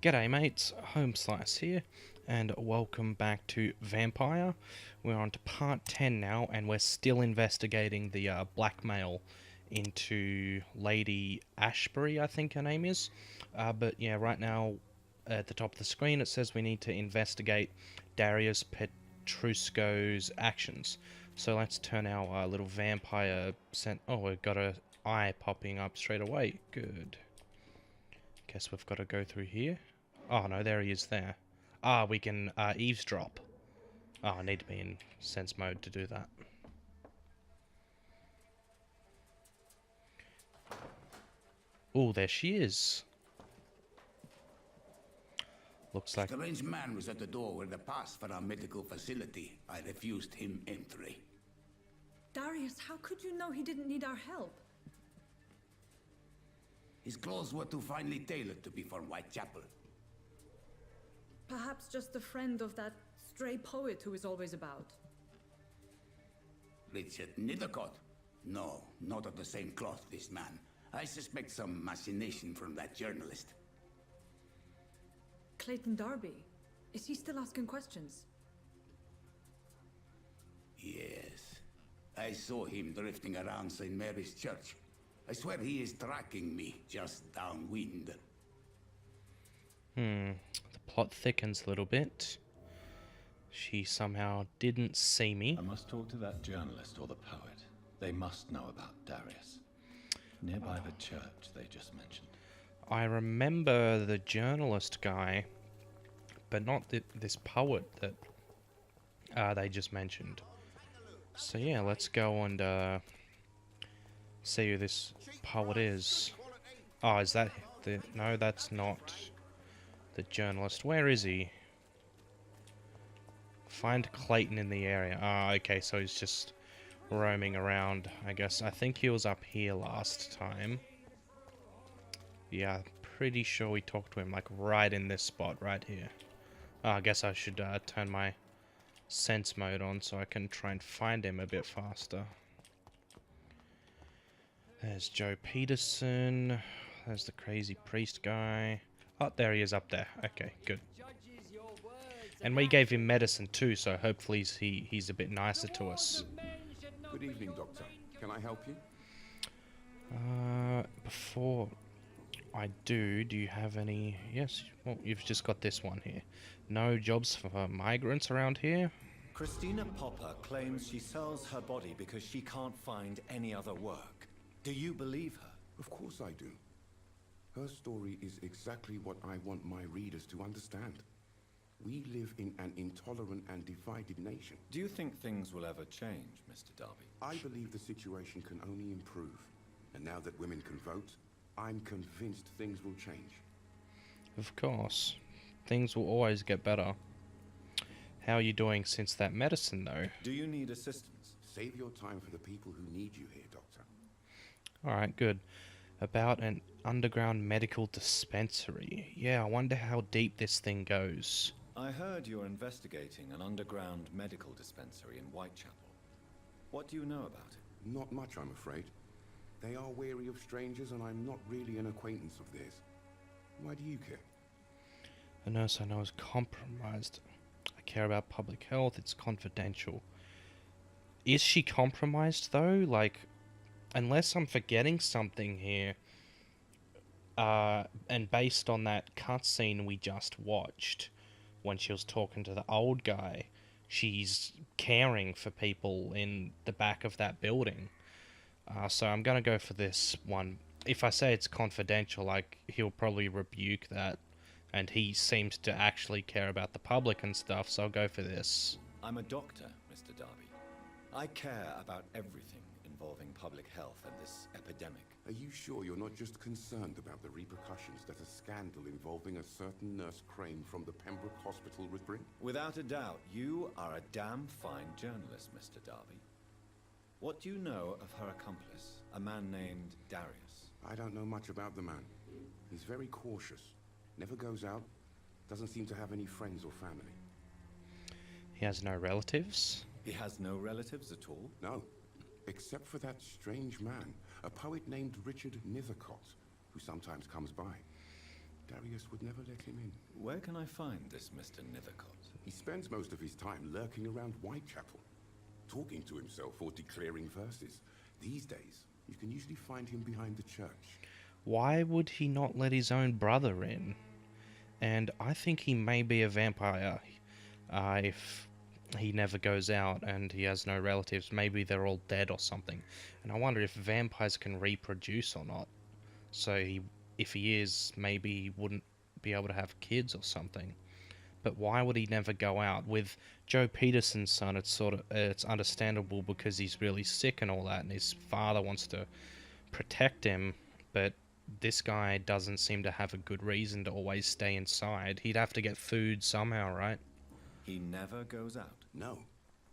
G'day mates, Home Slice here, and welcome back to Vampyr. We're on to part 10 now, and we're still investigating the blackmail into Lady Ashbury, I think her name is. But yeah, right now at the top of the screen it says we need to investigate Darius Petrusco's actions. So let's turn our little vampire oh, we've got an eye popping up straight away. Good. Guess we've got to go through here. Oh no, there he is there. Ah, we can eavesdrop. Oh, I need to be in sense mode to do that. Oh, there she is. Looks like... A strange man was at the door with a pass for our medical facility. I refused him entry. Darius, how could you know he didn't need our help? His clothes were too finely tailored to be from Whitechapel. Perhaps just a friend of that stray poet who is always about. Richard Nethercott? No, not of the same cloth, this man. I suspect some machination from that journalist. Clayton Darby. Is he still asking questions? Yes. I saw him drifting around St. Mary's Church. I swear he is tracking me just downwind. The plot thickens a little bit. She somehow didn't see me. I must talk to that journalist or the poet. They must know about Darius. Nearby the church they just mentioned. I remember the journalist guy, but not this poet that they just mentioned. So yeah, let's go and see who this poet is. Oh, is that the... No, that's not the journalist. Where is he? Find Clayton in the area. Ah, okay, so he's just roaming around, I guess. I think he was up here last time. Yeah, pretty sure we talked to him, like, right in this spot, right here. Oh, I guess I should turn my sense mode on so I can try and find him a bit faster. There's Joe Peterson. There's the crazy priest guy. Oh, there he is up there. Okay, good. And we gave him medicine too, so hopefully he's a bit nicer to us. Good evening, Doctor. Can I help you? Before I do you have any... Yes, well, you've just got this one here. No jobs for migrants around here? Christina Popper claims she sells her body because she can't find any other work. Do you believe her? Of course I do. Her story is exactly what I want my readers to understand. We live in an intolerant and divided nation. Do you think things will ever change, Mr. Darby? I believe the situation can only improve. And now that women can vote, I'm convinced things will change. Of course. Things will always get better. How are you doing since that medicine, though? Do you need assistance? Save your time for the people who need you here, Doctor. Alright, good. About an underground medical dispensary. Yeah, I wonder how deep this thing goes. I heard you're investigating an underground medical dispensary in Whitechapel. What do you know about it? Not much, I'm afraid. They are wary of strangers, and I'm not really an acquaintance of theirs. Why do you care? A nurse I know is compromised. I care about public health, it's confidential. Is she compromised, though? Like, unless I'm forgetting something here, and based on that cutscene we just watched, when she was talking to the old guy, she's caring for people in the back of that building. So I'm gonna go for this one. If I say it's confidential, like, he'll probably rebuke that, and he seems to actually care about the public and stuff, so I'll go for this. I'm a doctor, Mr. Darby. I care about everything involving public health and this epidemic. Are you sure you're not just concerned about the repercussions that a scandal involving a certain nurse Crane from the Pembroke Hospital would bring? Without a doubt, you are a damn fine journalist, Mr. Darby. What do you know of her accomplice, a man named Darius? I don't know much about the man. He's very cautious. Never goes out. Doesn't seem to have any friends or family. He has no relatives? He has no relatives at all? No. Except for that strange man, a poet named Richard Nethercott, who sometimes comes by. Darius would never let him in. Where can I find this Mr. Nithercott? He spends most of his time lurking around Whitechapel, talking to himself or declaring verses. These days, you can usually find him behind the church. Why would he not let his own brother in? And I think he may be a vampire if he never goes out and he has no relatives. Maybe they're all dead or something. And I wonder if vampires can reproduce or not. So if he is, maybe he wouldn't be able to have kids or something. But why would he never go out? With Joe Peterson's son, it's understandable because he's really sick and all that, and his father wants to protect him. But this guy doesn't seem to have a good reason to always stay inside. He'd have to get food somehow, right? He never goes out. No.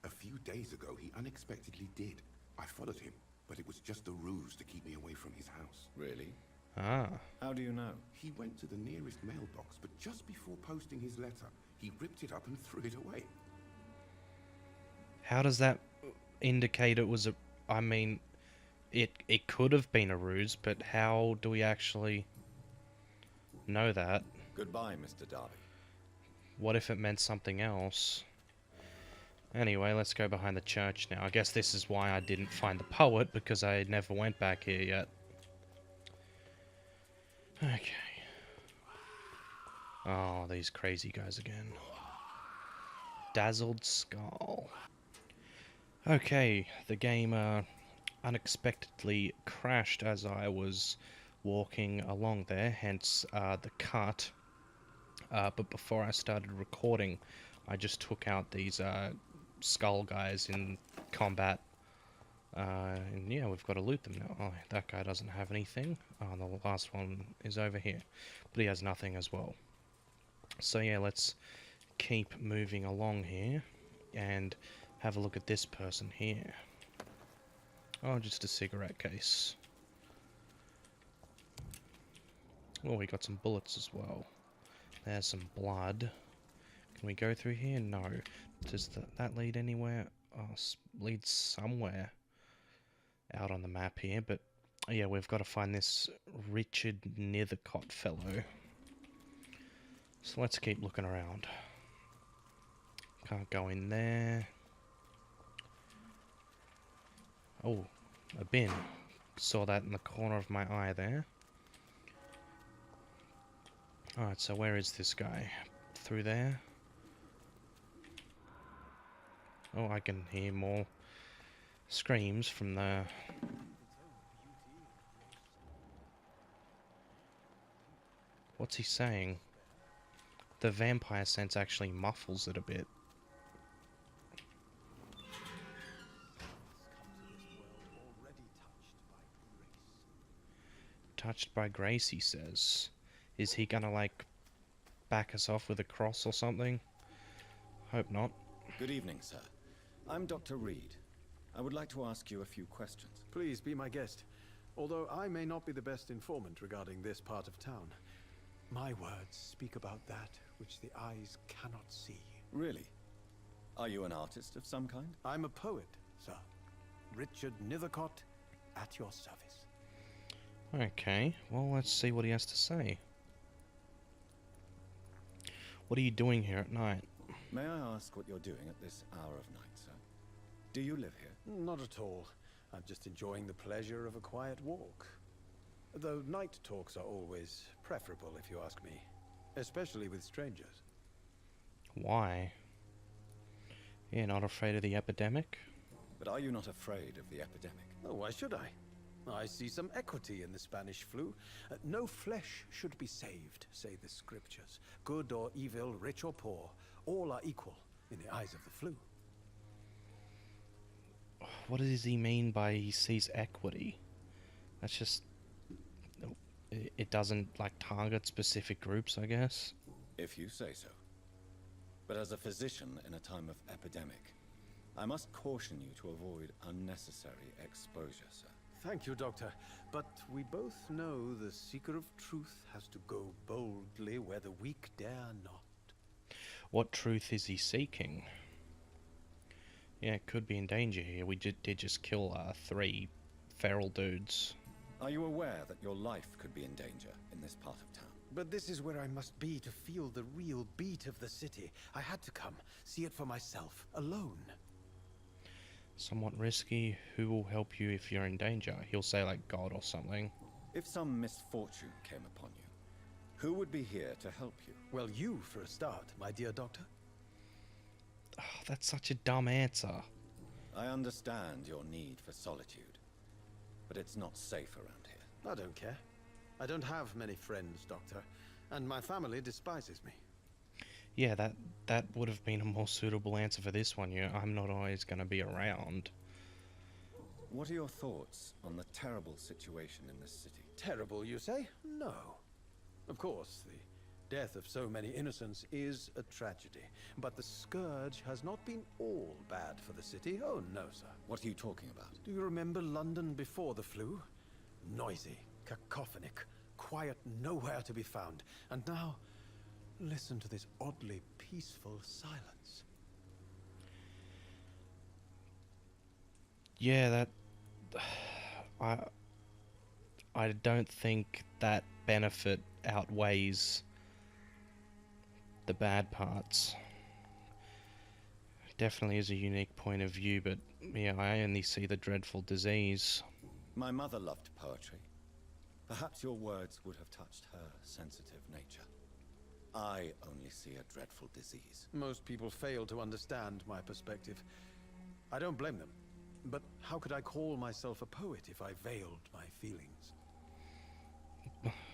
A few days ago, he unexpectedly did. I followed him, but it was just a ruse to keep me away from his house. Really? Ah. How do you know? He went to the nearest mailbox, but just before posting his letter, he ripped it up and threw it away. How does that indicate it was a... I mean, it could have been a ruse, but how do we actually know that? Goodbye, Mr. Darby. What if it meant something else? Anyway, let's go behind the church now. I guess this is why I didn't find the poet, because I never went back here yet. Okay. Oh, these crazy guys again. Dazzled Skull. Okay, the game unexpectedly crashed as I was walking along there, hence the cut. But before I started recording, I just took out these skull guys in combat. And yeah, we've got to loot them now. Oh, that guy doesn't have anything. Oh, the last one is over here. But he has nothing as well. So yeah, let's keep moving along here. And have a look at this person here. Oh, just a cigarette case. Oh, we got some bullets as well. There's some blood. Can we go through here? No. Does that lead anywhere? Oh, leads somewhere out on the map here, but yeah, we've got to find this Richard Nithercott fellow. So let's keep looking around. Can't go in there. Oh, a bin. Saw that in the corner of my eye there. Alright, so where is this guy? Through there? Oh, I can hear more screams from the... What's he saying? The vampire sense actually muffles it a bit. Touched by grace, he says. Is he gonna, like, back us off with a cross or something? Hope not. Good evening, sir. I'm Dr. Reid. I would like to ask you a few questions. Please be my guest. Although I may not be the best informant regarding this part of town, my words speak about that which the eyes cannot see. Really? Are you an artist of some kind? I'm a poet, sir. Richard Nithercott, at your service. Okay, well, let's see what he has to say. What are you doing here at night? May I ask what you're doing at this hour of night, sir? Do you live here? Not at all. I'm just enjoying the pleasure of a quiet walk. Though night talks are always preferable, if you ask me. Especially with strangers. Why? You're not afraid of the epidemic? But are you not afraid of the epidemic? Oh, why should I? I see some equity in the Spanish flu. No flesh should be saved, say the scriptures. Good or evil, rich or poor, all are equal in the eyes of the flu. What does he mean by he sees equity? That's just... It doesn't, like, target specific groups, I guess? If you say so. But as a physician in a time of epidemic, I must caution you to avoid unnecessary exposure, sir. Thank you, Doctor. But we both know the seeker of truth has to go boldly where the weak dare not. What truth is he seeking? Yeah, it could be in danger here. We did just kill 3 feral dudes. Are you aware that your life could be in danger in this part of town? But this is where I must be to feel the real beat of the city. I had to come, see it for myself, alone. Somewhat risky. Who will help you if you're in danger? He'll say like God or something. If some misfortune came upon you, who would be here to help you? Well, you for a start, my dear doctor. Oh, that's such a dumb answer. I understand your need for solitude, but it's not safe around here. I don't care. I don't have many friends, Doctor, and my family despises me. Yeah, that would have been a more suitable answer for this one. Yeah, I'm not always going to be around. What are your thoughts on the terrible situation in this city? Terrible, you say? No. Of course, the death of so many innocents is a tragedy, but the scourge has not been all bad for the city. Oh, no, sir. What are you talking about? Do you remember London before the flu? Noisy, cacophonic, quiet nowhere to be found. And now, listen to this oddly peaceful silence. Yeah, that... I don't think that benefit outweighs the bad parts. Definitely is a unique point of view, but yeah, I only see the dreadful disease. My mother loved poetry. Perhaps your words would have touched her sensitive nature. I only see a dreadful disease. Most people fail to understand my perspective. I don't blame them. But how could I call myself a poet if I veiled my feelings?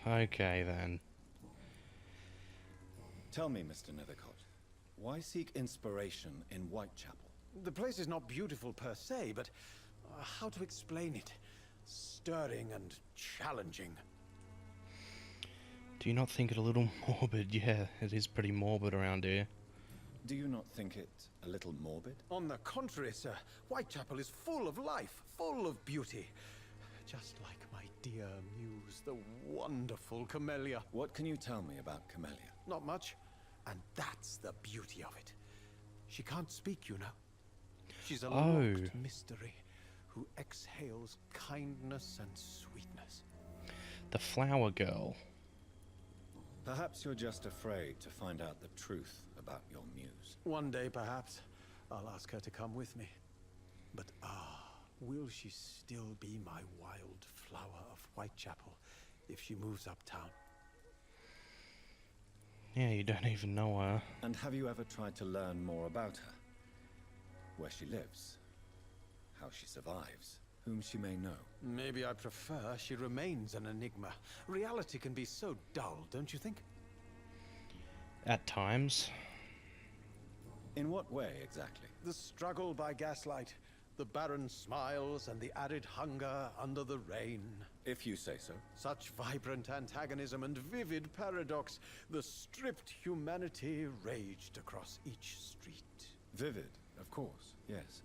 Okay, then. Tell me, Mr. Nethercott, why seek inspiration in Whitechapel? The place is not beautiful per se, but how to explain it? Stirring and challenging. Do you not think it a little morbid? Yeah, it is pretty morbid around here. Do you not think it a little morbid? On the contrary, sir. Whitechapel is full of life, full of beauty. Just like my dear muse, the wonderful Camellia. What can you tell me about Camellia? Not much. And that's the beauty of it. She can't speak, you know. She's a locked mystery who exhales kindness and sweetness. The flower girl. Perhaps you're just afraid to find out the truth about your muse. One day, perhaps, I'll ask her to come with me. But will she still be my wild flower of Whitechapel if she moves uptown? Yeah, you don't even know her. And have you ever tried to learn more about her? Where she lives, how she survives, whom she may know? Maybe I prefer she remains an enigma. Reality can be so dull, don't you think? At times. In what way, exactly? The struggle by gaslight, the barren smiles and the added hunger under the rain. If you say so. Such vibrant antagonism and vivid paradox. The stripped humanity raged across each street. Vivid, of course, yes.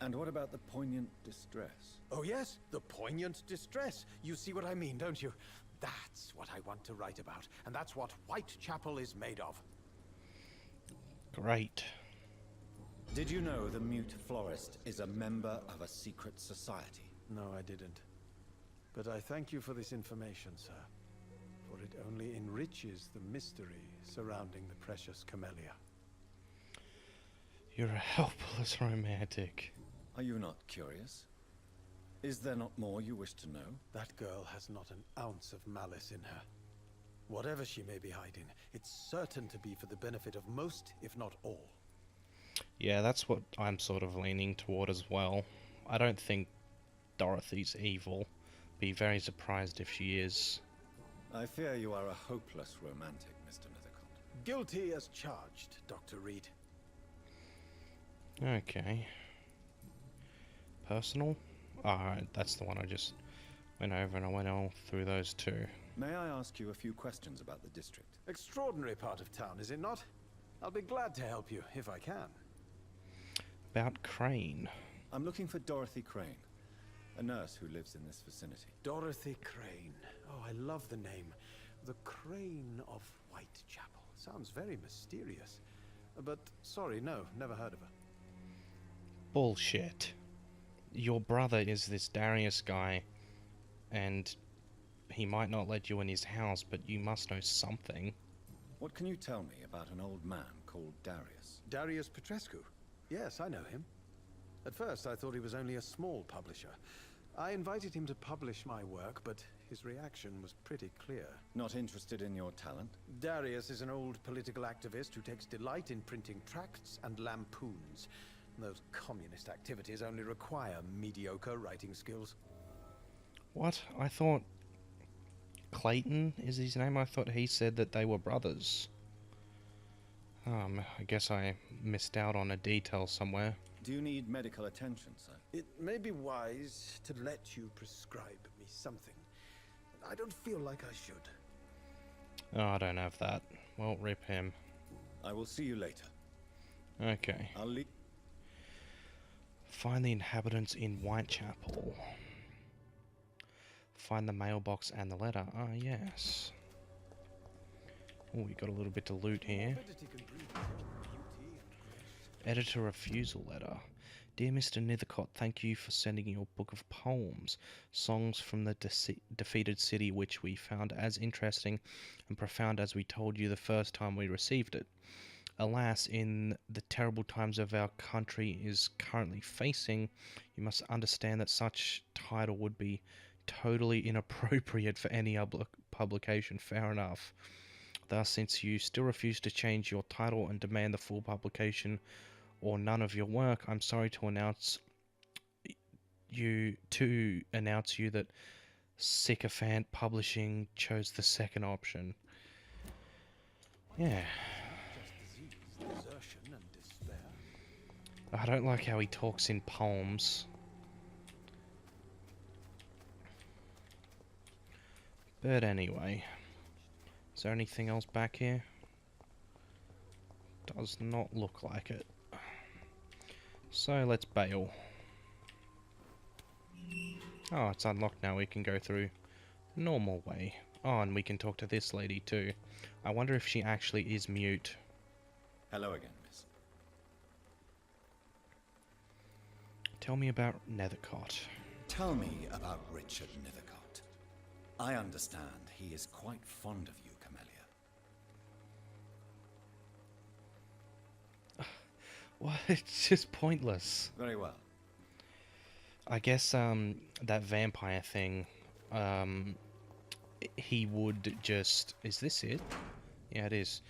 And what about the poignant distress? Oh yes, the poignant distress. You see what I mean, don't you? That's what I want to write about, and that's what Whitechapel is made of. Great. Did you know the mute florist is a member of a secret society? No, I didn't. But I thank you for this information, sir. For it only enriches the mystery surrounding the precious Camellia. You're a helpless romantic. Are you not curious? Is there not more you wish to know? That girl has not an ounce of malice in her. Whatever she may be hiding, it's certain to be for the benefit of most, if not all. Yeah, that's what I'm sort of leaning toward as well. I don't think Dorothy's evil. Be very surprised if she is. I fear you are a hopeless romantic, Mr. Nethercott. Guilty as charged, Dr. Reid. Okay. Personal? Alright, that's the one I just went over, and I went all through those two. May I ask you a few questions about the district? Extraordinary part of town, is it not? I'll be glad to help you, if I can. About Crane. I'm looking for Dorothy Crane, a nurse who lives in this vicinity. Dorothy Crane. Oh, I love the name. The Crane of Whitechapel. Sounds very mysterious. But, sorry, no, never heard of her. Bullshit. Your brother is this Darius guy, and he might not let you in his house, but you must know something. What can you tell me about an old man called Darius? Darius Petrescu? Yes, I know him. At first, I thought he was only a small publisher. I invited him to publish my work, but his reaction was pretty clear. Not interested in your talent? Darius is an old political activist who takes delight in printing tracts and lampoons. Those communist activities only require mediocre writing skills. What? I thought Clayton is his name? I thought he said that they were brothers. I guess I missed out on a detail somewhere. Do you need medical attention, sir? It may be wise to let you prescribe me something. I don't feel like I should. Oh, I don't have that. Well, rip him. I will see you later. Okay. I'll leave. Find the inhabitants in Whitechapel. Find the mailbox and the letter. Ah, yes. Oh, we got a little bit to loot here. Editor refusal letter. Dear Mr. Nethercott, thank you for sending your book of poems, songs from the defeated city, which we found as interesting and profound as we told you the first time we received it. Alas, in the terrible times of our country is currently facing, you must understand that such title would be totally inappropriate for any publication. Fair enough. Thus, since you still refuse to change your title and demand the full publication or none of your work, I'm sorry to announce you that Sycophant Publishing chose the second option. Yeah. I don't like how he talks in poems. But anyway. Is there anything else back here? Does not look like it. So let's bail. Oh, it's unlocked now. We can go through normal way. Oh, and we can talk to this lady too. I wonder if she actually is mute. Hello again, miss. Tell me about Nethercott. Tell me about Richard Nethercott. I understand he is quite fond of you, Camellia. What? It's just pointless. Very well. I guess that vampire thing, he would just... Is this it? Yeah, it is.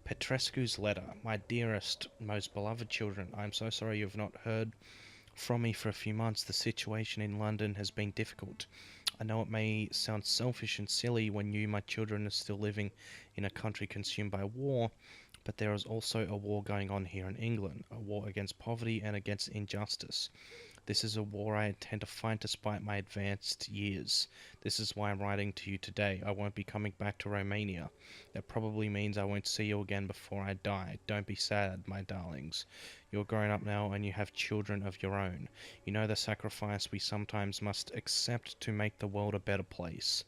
Petrescu's letter. My dearest, most beloved children, I am so sorry you have not heard from me for a few months. The situation in London has been difficult. I know it may sound selfish and silly when you, my children, are still living in a country consumed by war, but there is also a war going on here in England, a war against poverty and against injustice. This is a war I intend to fight despite my advanced years. This is why I'm writing to you today. I won't be coming back to Romania. That probably means I won't see you again before I die. Don't be sad, my darlings. You're grown up now and you have children of your own. You know the sacrifice we sometimes must accept to make the world a better place.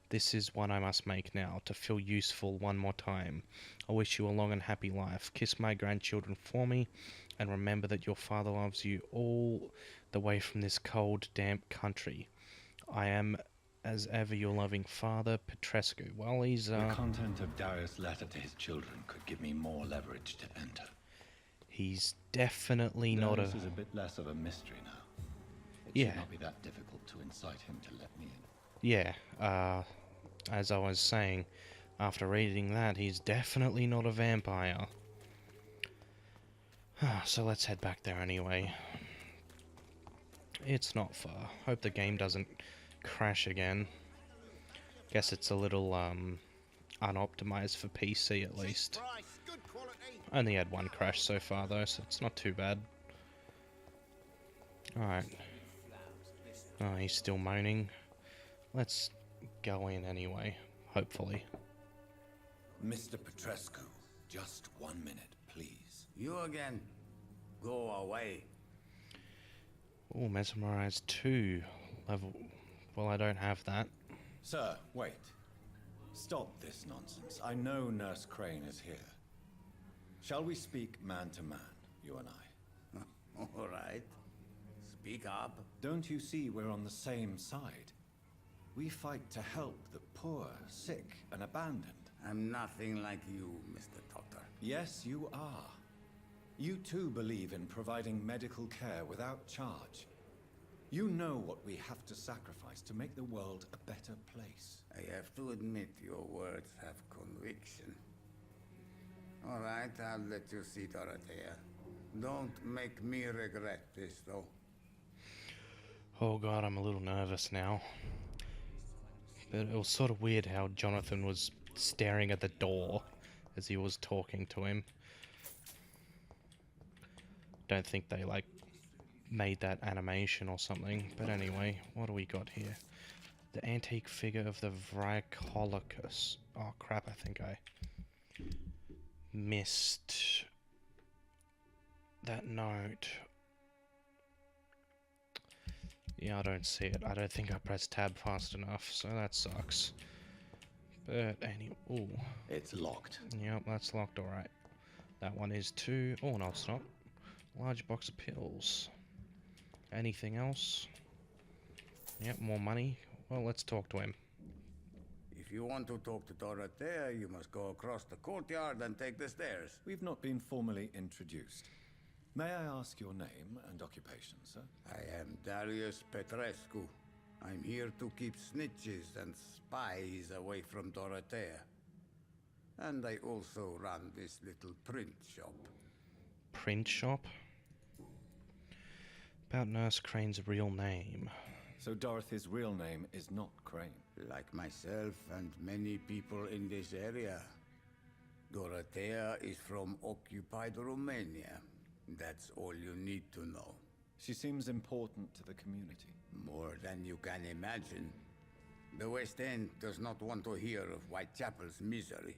This is one I must make now, to feel useful one more time. I wish you a long and happy life. Kiss my grandchildren for me, and remember that your father loves you all the way from this cold, damp country. I am, as ever, your loving father, Petrescu. Well, he's, The content of Darius' letter to his children could give me more leverage to enter. He's definitely not a... Darius is a bit less of a mystery now. It Yeah. should not be that difficult to incite him to let me in. Yeah, as I was saying, after reading that, he's definitely not a vampire. So let's head back there anyway. It's not far. Hope the game doesn't crash again. Guess it's a little, unoptimized for PC at least. Only had one crash so far though, so it's not too bad. Alright. Oh, he's still moaning. Let's go in anyway, hopefully. Mr. Petrescu, just 1 minute, please. You again? Go away. Oh, Mesmerize 2 level. Well, I don't have that. Sir, wait. Stop this nonsense. I know Nurse Crane is here. Shall we speak man to man, you and I? All right. Speak up. Don't you see we're on the same side? We fight to help the poor, sick, and abandoned. I'm nothing like you, Mr. Doctor. Yes, you are. You too believe in providing medical care without charge. You know what we have to sacrifice to make the world a better place. I have to admit your words have conviction. All right, I'll let you see Dorothea. Don't make me regret this, though. Oh god, I'm a little nervous now. But it was sort of weird how Jonathan was staring at the door as he was talking to him. Don't think they, like, made that animation or something. But anyway, what do we got here? The antique figure of the Vricholocus. Oh crap, I think I missed that note. Yeah, I don't see it. I don't think I pressed tab fast enough, so that sucks. But anyway, ooh. It's locked. Yep, that's locked, alright. That one is too. Oh, no, it's not. Large box of pills. Anything else? Yep, more money. Well, let's talk to him. If you want to talk to Dorothea, you must go across the courtyard and take the stairs. We've not been formally introduced. May I ask your name and occupation, sir? I am Darius Petrescu. I'm here to keep snitches and spies away from Dorothea. And I also run this little print shop. Print shop? About Nurse Crane's real name. So Dorothy's real name is not Crane. Like myself and many people in this area, Dorothea is from occupied Romania. That's all you need to know. She seems important to the community. More than you can imagine. The West End does not want to hear of Whitechapel's misery.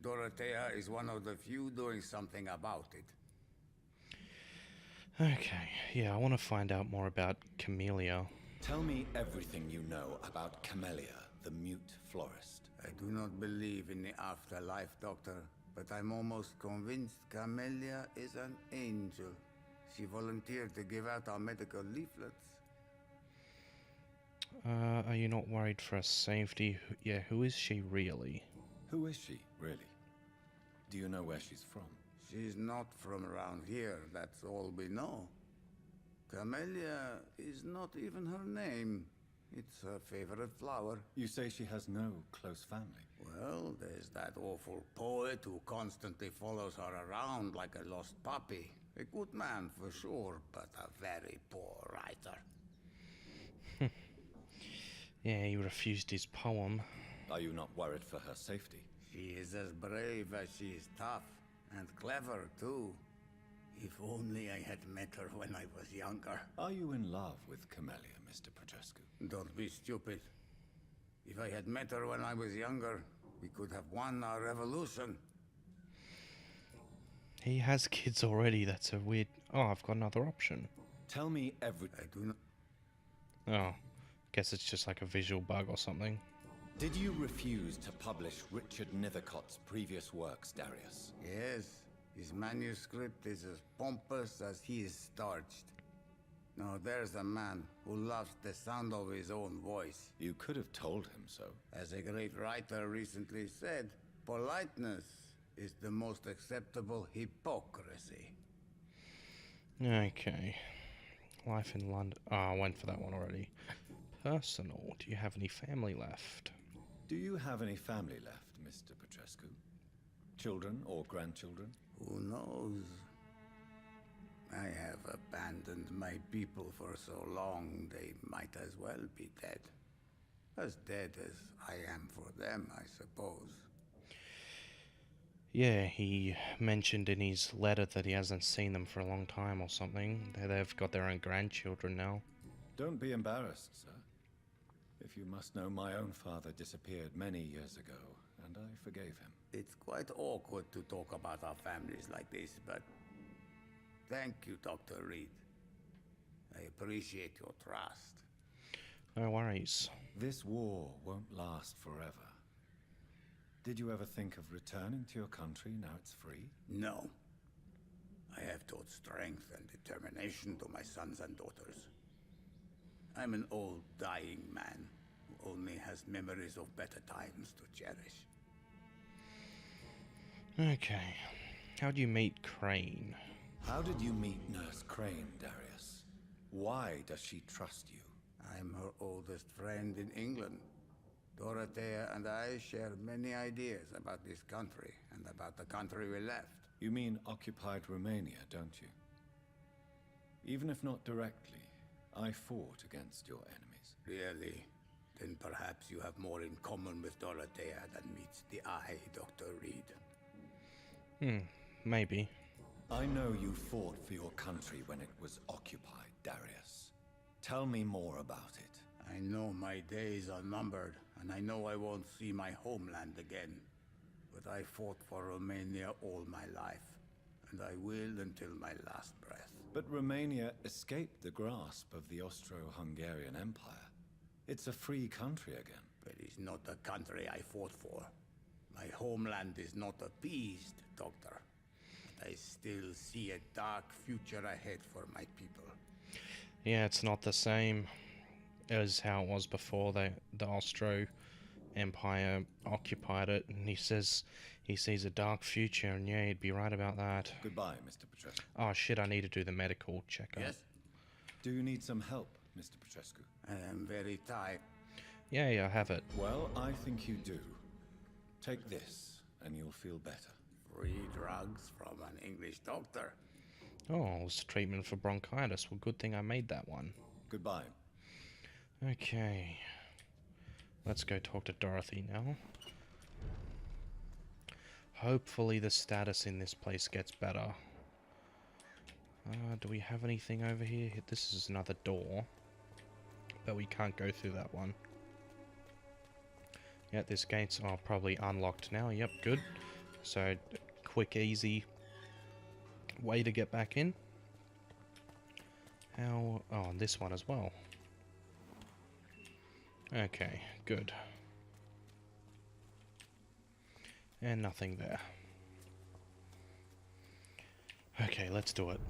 Dorothea is one of the few doing something about it. Okay, yeah, I want to find out more about Camellia. Tell me everything you know about Camellia, the mute florist. I do not believe in the afterlife, Doctor, but I'm almost convinced Camellia is an angel. She volunteered to give out our medical leaflets. Are you not worried for her safety? Yeah, who is she really? Who is she, really? Do you know where she's from? She's not from around here, that's all we know. Camellia is not even her name. It's her favorite flower. You say she has no close family. Well, there's that awful poet who constantly follows her around like a lost puppy. A good man for sure, but a very poor writer. Yeah, he refused his poem. Are you not worried for her safety? She is as brave as she is tough, and clever too. If only I had met her when I was younger. Are you in love with Camellia, Mr. Petrescu? Don't be stupid. If I had met her when I was younger, we could have won our revolution. He has kids already, that's a weird... Oh, I've got another option. Tell me everything. I do not... Oh, guess it's just like a visual bug or something. Did you refuse to publish Richard Nethercott's previous works, Darius? Yes, his manuscript is as pompous as he is starched. Now there's a man who loves the sound of his own voice. You could have told him so. As a great writer recently said, politeness is the most acceptable hypocrisy. Okay. Life in London. Oh, I went for that one already. Personal. Do you have any family left? Do you have any family left, Mr. Petrescu? Children or grandchildren? Who knows? I have abandoned my people for so long, they might as well be dead. As dead as I am for them, I suppose. Yeah, he mentioned in his letter that he hasn't seen them for a long time or something. They've got their own grandchildren now. Don't be embarrassed, sir. If you must know, my own father disappeared many years ago, and I forgave him. It's quite awkward to talk about our families like this, but thank you, Dr. Reid. I appreciate your trust. No worries. This war won't last forever. Did you ever think of returning to your country now it's free? No. I have taught strength and determination to my sons and daughters. I'm an old, dying man who only us memories of better times to cherish. Okay. How'd you meet Crane? How did you meet Nurse Crane, Darius? Why does she trust you? I'm her oldest friend in England. Dorothea and I share many ideas about this country and about the country we left. You mean occupied Romania, don't you? Even if not directly, I fought against your enemies. Really? Then perhaps you have more in common with Dorothea than meets the eye, Dr. Reid. Maybe. I know you fought for your country when it was occupied, Darius. Tell me more about it. I know my days are numbered, and I know I won't see my homeland again. But I fought for Romania all my life, and I will until my last breath. But Romania escaped the grasp of the Austro-Hungarian Empire. It's a free country again. But it's not the country I fought for. My homeland is not appeased, Doctor. But I still see a dark future ahead for my people. Yeah, it's not the same as how it was before the Austro Empire occupied it, and he says he sees a dark future, and yeah, he'd be right about that. Goodbye, Mr. Petrescu. Oh shit, I need to do the medical checkup. Yes? Do you need some help, Mr. Petrescu? I am very tired. Yeah, I have it. Well, I think you do. Take this, and you'll feel better. Free drugs from an English doctor. Oh, it was treatment for bronchitis. Well, good thing I made that one. Goodbye. Okay. Let's go talk to Dorothy now. Hopefully the status in this place gets better. Do we have anything over here? This is another door. But we can't go through that one. Yeah, this gate's probably unlocked now. Yep, good. So, quick, easy way to get back in. How... Oh, and this one as well. Okay, good. And nothing there. Okay, let's do it.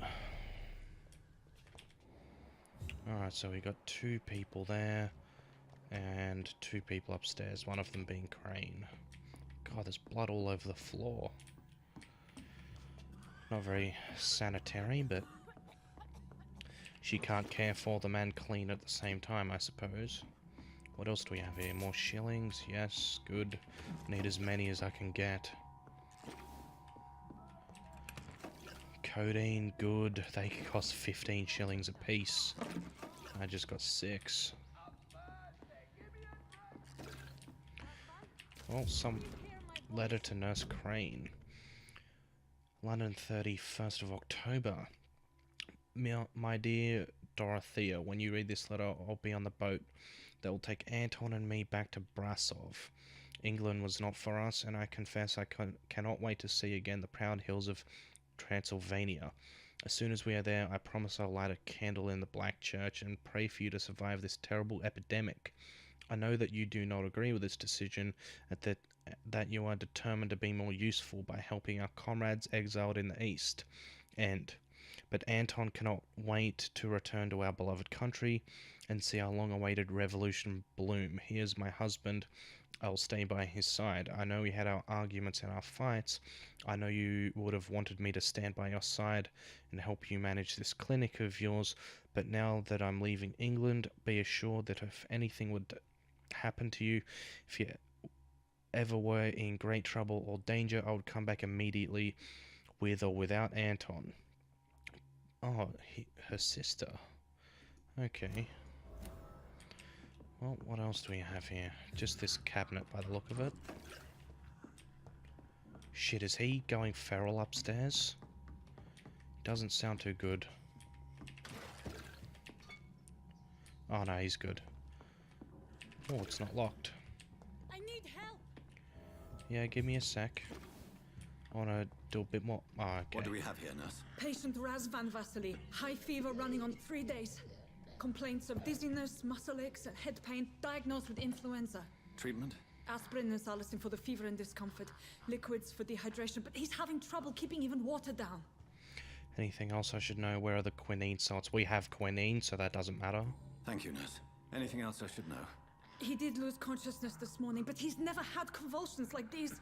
Alright, so we got 2 people there. And 2 people upstairs, one of them being Crane. God, there's blood all over the floor. Not very sanitary, but she can't care for them and clean at the same time, I suppose. What else do we have here? More shillings? Yes, good. Need as many as I can get. Codeine, good. They cost 15 shillings a piece. I just got 6. Oh, some letter to Nurse Crane. London, 31st of October. My dear Dorothea, when you read this letter, I'll be on the boat that will take Anton and me back to Brasov. England was not for us, and I confess I cannot wait to see again the proud hills of Transylvania. As soon as we are there, I promise I'll light a candle in the Black Church and pray for you to survive this terrible epidemic. I know that you do not agree with this decision, that you are determined to be more useful by helping our comrades exiled in the East. But Anton cannot wait to return to our beloved country and see our long-awaited revolution bloom. He is my husband. I'll stay by his side. I know we had our arguments and our fights. I know you would have wanted me to stand by your side and help you manage this clinic of yours, but now that I'm leaving England, be assured that if anything would happen to you, if you ever were in great trouble or danger, I would come back immediately, with or without Anton. Oh, her sister. Okay. Well, what else do we have here? Just this cabinet by the look of it. Shit, is he going feral upstairs? Doesn't sound too good. Oh no, he's good. Oh, it's not locked. I need help. Yeah, give me a sec. I want to do a bit more. Oh, okay. What do we have here, nurse? Patient Razvan Vasily. High fever running on 3 days. Complaints of dizziness, muscle aches, and head pain. Diagnosed with influenza. Treatment? Aspirin and salicin for the fever and discomfort. Liquids for dehydration, but he's having trouble keeping even water down. Anything else I should know? Where are the quinine salts? We have quinine, so that doesn't matter. Thank you, nurse. Anything else I should know? He did lose consciousness this morning, but he's never had convulsions like these.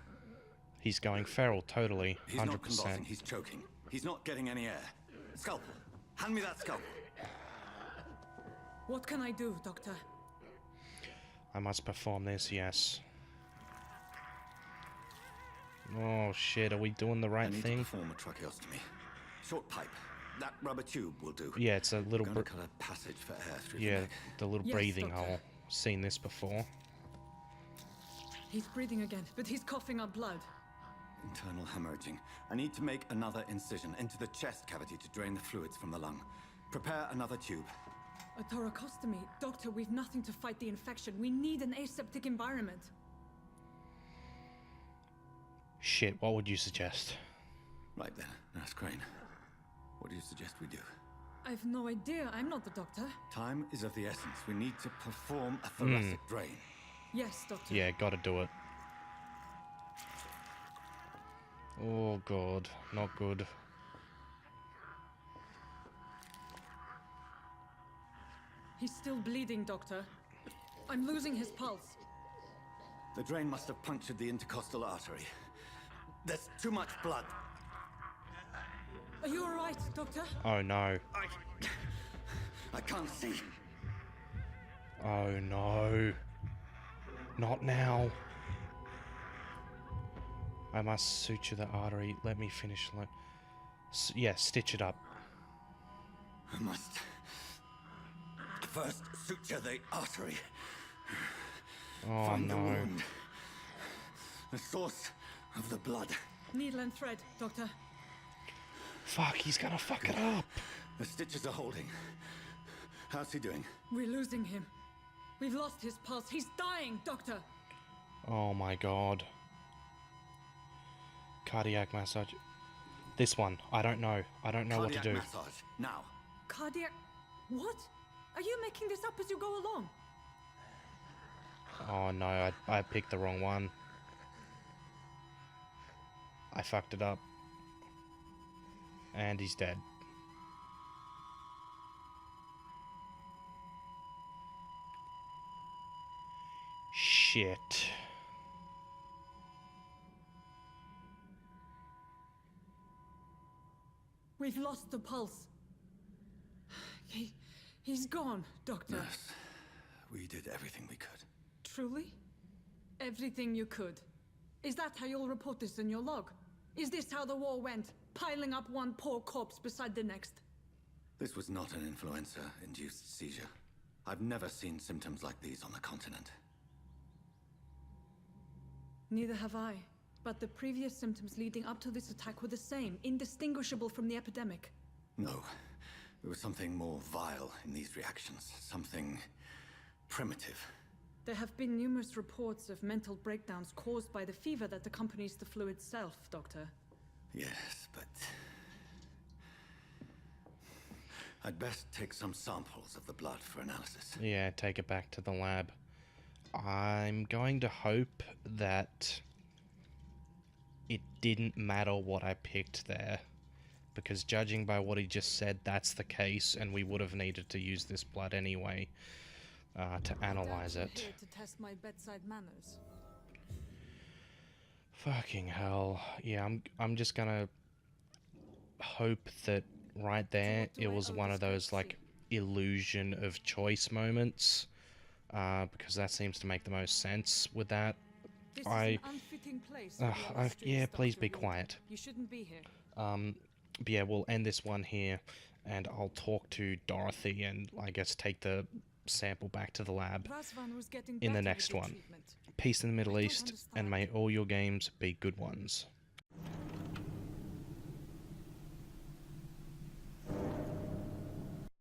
He's going feral, totally, 100%. He's not convulsing, he's choking. He's not getting any air. Scalpel! Hand me that scalpel! What can I do, Doctor? I must perform this, yes. Oh shit, are we doing the right I need thing? to perform a tracheostomy. Short pipe. That rubber tube will do. Yeah, it's a little I'm gonna cut a passage for air through the yeah, neck. the little Yes, breathing Doctor. hole. Seen this before. He's breathing again, but he's coughing up blood. Internal hemorrhaging. I need to make another incision into the chest cavity to drain the fluids from the lung. Prepare another tube. A thoracostomy. Doctor, we've nothing to fight the infection. We need an aseptic environment. Shit, what would you suggest? Right then, Nurse Crane. What do you suggest we do? I've no idea. I'm not the doctor. Time is of the essence. We need to perform a thoracic drain. Yes, Doctor. Yeah, gotta do it. Oh god, not good. He's still bleeding, Doctor. I'm losing his pulse. The drain must have punctured the intercostal artery. There's too much blood. Are you all right, Doctor? Oh no. I can't see. Oh no. Not now. I must suture the artery. Let me finish. Yeah, stitch it up. I must first suture the artery. Oh Find the no. wound. The source of the blood. Needle and thread, Doctor. Fuck, he's gonna fuck it up. The stitches are holding. How's he doing? We're losing him. We've lost his pulse. He's dying, Doctor. Oh my god. Cardiac massage. This one. I don't know. I don't know what to do. Cardiac massage, now. Cardiac... What? Are you making this up as you go along? Oh no, I picked the wrong one. I fucked it up. And he's dead. Shit. We've lost the pulse. He's gone, Doctor. Nurse, we did everything we could. Truly? Everything you could. Is that how you'll report this in your log? Is this how the war went? Piling up one poor corpse beside the next? This was not an influenza-induced seizure. I've never seen symptoms like these on the continent. Neither have I. But the previous symptoms leading up to this attack were the same, indistinguishable from the epidemic. No. There was something more vile in these reactions. Something primitive. There have been numerous reports of mental breakdowns caused by the fever that accompanies the flu itself, Doctor. Yes, but... I'd best take some samples of the blood for analysis. Yeah, take it back to the lab. I'm going to hope that it didn't matter what I picked there, because judging by what he just said, that's the case, and we would have needed to use this blood anyway to analyze it. Here to test my bedside manners. Fucking hell. Yeah, I'm just gonna hope that right there it was one of those like illusion of choice moments, because that seems to make the most sense with that. This is an unfitting place for the yeah, illustrious please Dr. be Reid. quiet. You shouldn't be here. But yeah, we'll end this one here, and I'll talk to Dorothy and I guess take the sample back to the lab Razvan was getting in the better next with your one. treatment. Peace in the Middle I don't East, and understand. may all your games be good ones.